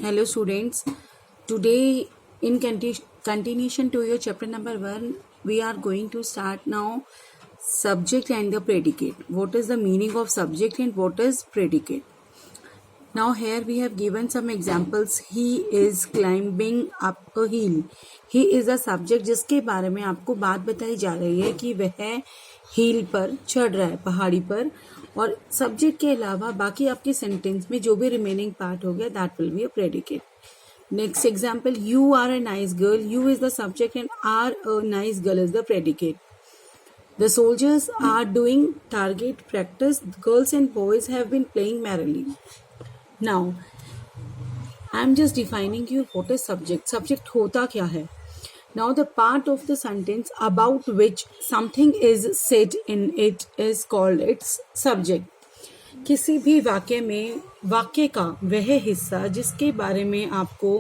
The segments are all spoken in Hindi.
Hello students, today in continuation to your chapter number 1, we are going to start now subject and the predicate. What is the meaning of subject and what is predicate? Now here we have given some examples. He is climbing up a hill. He is a subject जिसके बारे में आपको बात बताई जा रही है कि वह हिल पर चढ़ रहा है, पहाड़ी पर. और सब्जेक्ट के अलावा बाकी आपके सेंटेंस में जो भी रिमेनिंग पार्ट हो गया that will be a predicate. Next example, you are a nice girl. You is the subject and are a nice girl is the predicate. The soldiers are doing target practice. Girls and boys have been playing merrily. Now, I am just defining you what is subject. Subject होता क्या है? Now, the part of the sentence about which something is said in it is called its subject. किसी भी वाक्य में वाक्य का वह हिस्सा जिसके बारे में आपको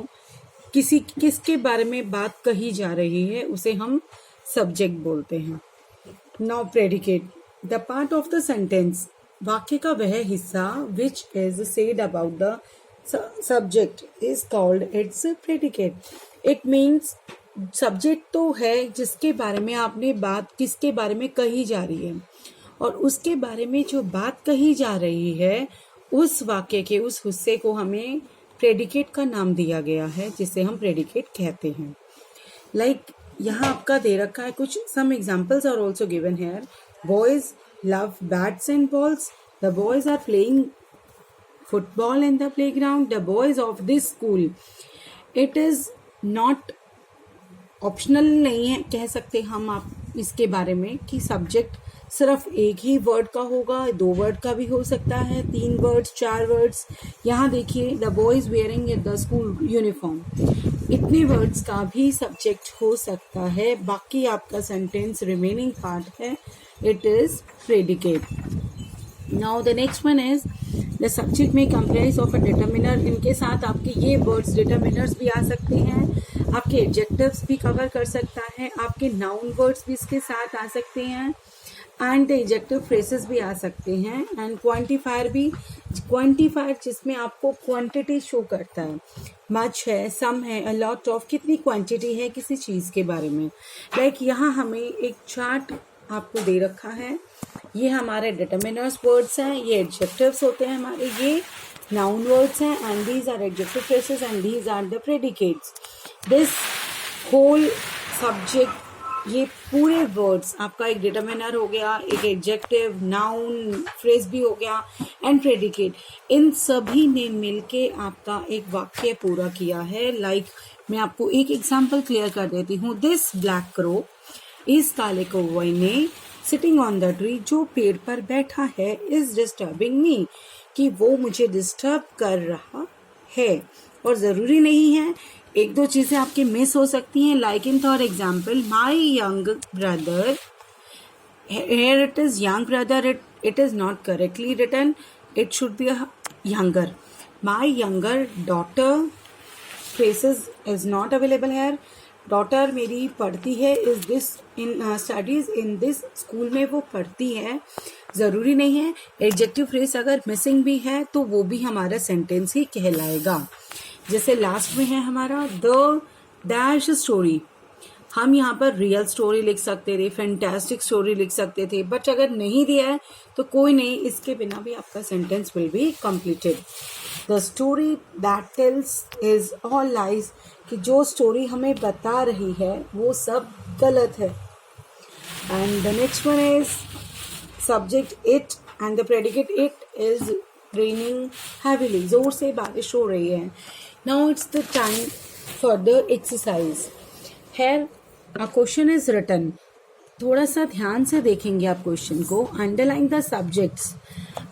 किसके बारे में बात कही जा रही है उसे हम सब्जेक्ट बोलते हैं. Now predicate, the part of the sentence, वाक्य का वह हिस्सा which is said about the subject is called its predicate. It means subject तो है जिसके बारे में आपने बात किसके बारे में कही जा रही है और उसके बारे में जो बात कही जा रही है उस वाक्य के उस हिस्से को हमें predicate का नाम दिया गया है जिसे हम predicate कहते हैं. Like यहाँ आपका दे रखा है कुछ some examples are also given here. Boys love bats and balls. The boys are playing football in the playground. The boys of this school. It is not optional नहीं है कह सकते हम आप इसके बारे में कि सब्जेक्ट सिर्फ एक ही वर्ड का होगा, 2 वर्ड का भी हो सकता है, 3 वर्ड्स, 4 वर्ड्स. यहाँ देखिए the boys wearing the school uniform, इतने वर्ड्स का भी सब्जेक्ट हो सकता है. बाकी आपका सेंटेंस रिमेनिंग पार्ट है, it is predicate. Now the next one is the subject में कंप्राइज ऑफ अ डिटर्मिनर. इनके साथ आपके ये वर्ड्स डिटर्मिनर्स भी आ सकते हैं, आपके एडजेक्टिव्स भी कवर कर सकता है, आपके नाउन वर्ड्स भी इसके साथ आ सकते हैं एंड एडजेक्टिव फ्रेसेस भी आ सकते हैं एंड क्वांटिफायर भी. क्वांटिफायर जिसमें आपको क्वांटिटी शो करता है, मच है, सम है, अ लॉट ऑफ, कितनी क्वांटिटी है किसी चीज़ के बारे में. लाइक यहाँ हमें एक चार्ट आपको दे रखा है, ये हमारे डिटर्मिनर्स वर्ड्स हैं, ये एडजेक्टिव्स होते हैं हमारे, ये नाउन वर्ड्स हैं and these are adjective phrases and these are the predicates. This whole subject, ये पूरे वर्ड्स आपका एक डिटर्मिनर हो गया, एक एडजेक्टिव, नाउन, फ्रेज भी हो गया एंड प्रेडिकेट. इन सभी ने मिलके आपका एक वाक्य पूरा किया है. लाइक मैं आपको एक एग्जांपल क्लियर कर देती हूँ. दिस ब्लैक क्रो, इस काले कौवे ने, सिटिंग ऑन द ट्री, जो पेड़ पर बैठा है, इज डिस्टर्बिंग मी, कि वो मुझे डिस्टर्ब कर रहा है. और ज़रूरी नहीं है, 1-2 चीज़ें आपकी मिस हो सकती हैं. Like in for example, my young brother, here it is young brother, it is not correctly written, it should be a younger. My younger daughter, phrases is not available here. Daughter मेरी पढ़ती है, is this in studies in this school में वो पढ़ती है. ज़रूरी नहीं है, एडजेक्टिव फ्रेज अगर मिसिंग भी है तो वो भी हमारा सेंटेंस ही कहलाएगा. जैसे लास्ट में है हमारा द डैश स्टोरी, हम यहाँ पर रियल स्टोरी लिख सकते थे, फैंटास्टिक स्टोरी लिख सकते थे, बट अगर नहीं दिया है तो कोई नहीं, इसके बिना भी आपका sentence will be completed. The story that tells is all lies, कि जो स्टोरी हमें बता रही है वो सब गलत है. And the next one is subject it and the predicate it is raining heavily, जोर से बारिश हो रही है. Now it's the time for the exercise. Here a question is written. थोड़ा सा ध्यान से देखेंगे आप क्वेश्चन को. अंडरलाइन द सब्जेक्ट्स,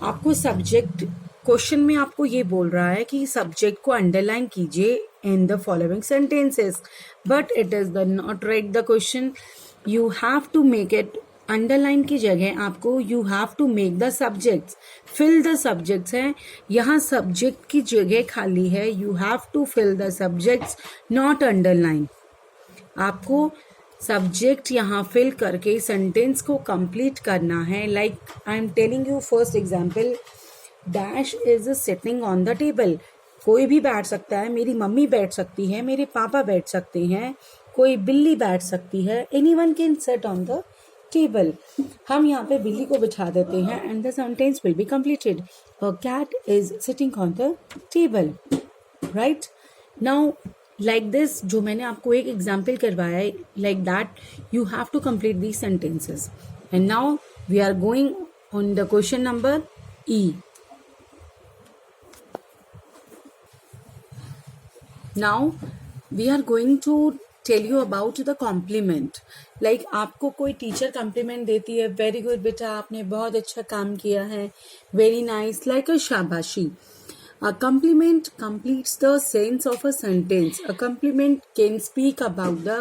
आपको सब्जेक्ट क्वेश्चन में आपको ये बोल रहा है कि सब्जेक्ट को अंडरलाइन कीजिए in the following sentences, but it is the not right the question. You have to make it, underline की जगह आपको you have to make the subjects, fill the subjects है. यहाँ सब्जेक्ट की जगह खाली है, you have to fill the subjects, not underline. आपको सब्जेक्ट यहाँ फिल करके सेंटेंस को कंप्लीट करना है. Like I am telling you first example, dash is sitting on the table, कोई भी बैठ सकता है, मेरी मम्मी बैठ सकती है, मेरे पापा बैठ सकते हैं, कोई बिल्ली बैठ सकती है, anyone can sit on the table. हम यहाँ पे बिल्ली को बिठा देते हैं and the sentence will be completed. A cat is sitting on the table, right. Now like this, जो मैंने आपको एक एग्जाम्पल करवाया है, like that you have to complete these sentences. And now we are going on the question number E. Now we are going to tell you about the compliment. Like आपको कोई टीचर कॉम्प्लीमेंट देती है, वेरी गुड बेटा, आपने बहुत अच्छा काम किया है, वेरी नाइस, लाइक अ शाबाशी। A compliment completes the sense of a sentence. A compliment can speak about the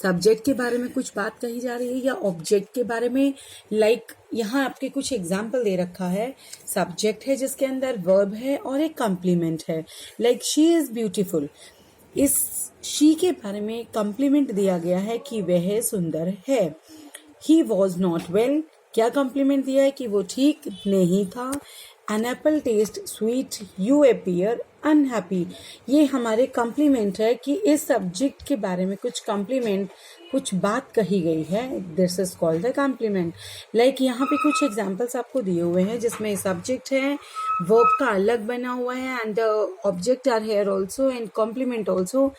subject के बारे में कुछ बात कही जा रही है या ऑब्जेक्ट के बारे में। लाइक यहाँ आपके कुछ एग्जाम्पल दे रखा है, सब्जेक्ट है जिसके अंदर वर्ब है और एक कॉम्प्लीमेंट है। लाइक शी इज ब्यूटीफुल, इस शी के बारे में कॉम्प्लीमेंट दिया गया है कि वह सुंदर है। ही वॉज नॉट वेल, क्या कॉम्प्लीमेंट दिया है कि वो ठीक नहीं था। An apple taste sweet, you appear unhappy, ये हमारे कॉम्प्लीमेंट है कि इस सब्जेक्ट के बारे में कुछ कॉम्प्लीमेंट, कुछ बात कही गई है, this is called the complement. Like यहाँ पे कुछ एग्जाम्पल्स आपको दिए हुए हैं जिसमें सब्जेक्ट है, वर्ब का अलग बना हुआ है and object are here also and complement also,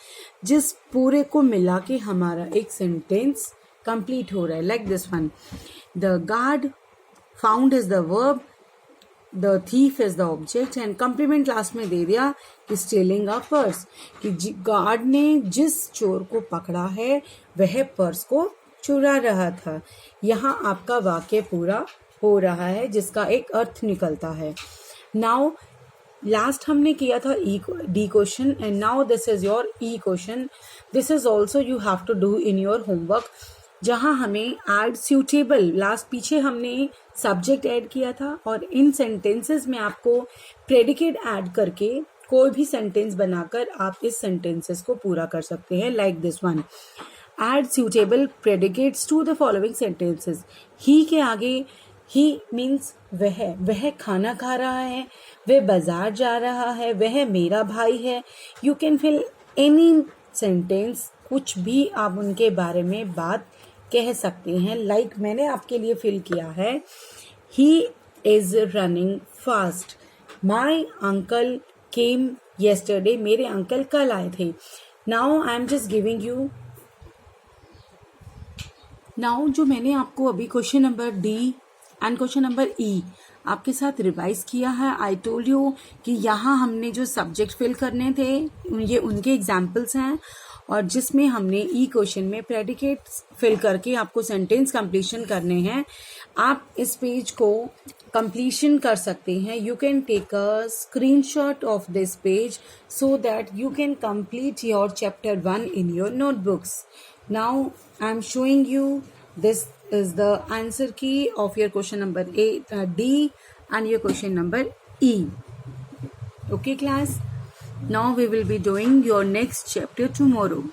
जिस पूरे को मिला के हमारा एक सेंटेंस कंप्लीट हो रहा है। Like this one, the guard found is the verb, the thief is the object and complement last में दे दिया कि स्टीलिंग अ पर्स, कि गार्ड ने जिस चोर को पकड़ा है वह पर्स को चुरा रहा था। यहाँ आपका वाक्य पूरा हो रहा है जिसका एक अर्थ निकलता है। नाउ लास्ट हमने किया था D question and now this is your E question. This is also you have to do in your homework, जहाँ हमें एड सूटेबल, लास्ट पीछे हमने सब्जेक्ट ऐड किया था और इन सेंटेंसेस में आपको प्रेडिकेट ऐड करके कोई भी सेंटेंस बनाकर आप इस सेंटेंसेस को पूरा कर सकते हैं। Like this one, add suitable predicates to the following sentences. ही के आगे ही मीन्स वह खाना खा रहा है, वह बाजार जा रहा है, वह मेरा भाई है। You can fill any sentence, कुछ भी आप उनके बारे में बात कह सकते हैं। लाइक मैंने आपके लिए फिल किया है, he is running fast, my uncle came yesterday, मेरे अंकल कल आए थे। Now I am just giving you, now जो मैंने आपको अभी question number D and question number ई आपके साथ रिवाइज किया है। आई टोल्ड यू कि यहाँ हमने जो सब्जेक्ट फिल करने थे ये उनके एग्जाम्पल्स हैं और जिसमें हमने ई क्वेश्चन में प्रेडिकेट्स फिल करके आपको सेंटेंस कंप्लीशन करने हैं। आप इस पेज को कंप्लीशन कर सकते हैं। You can take a screenshot of this page so that you can complete your chapter 1 in your notebooks. Now I am showing you, this is the answer key of your question number D and your question number E. Okay class, now we will be doing your next chapter tomorrow.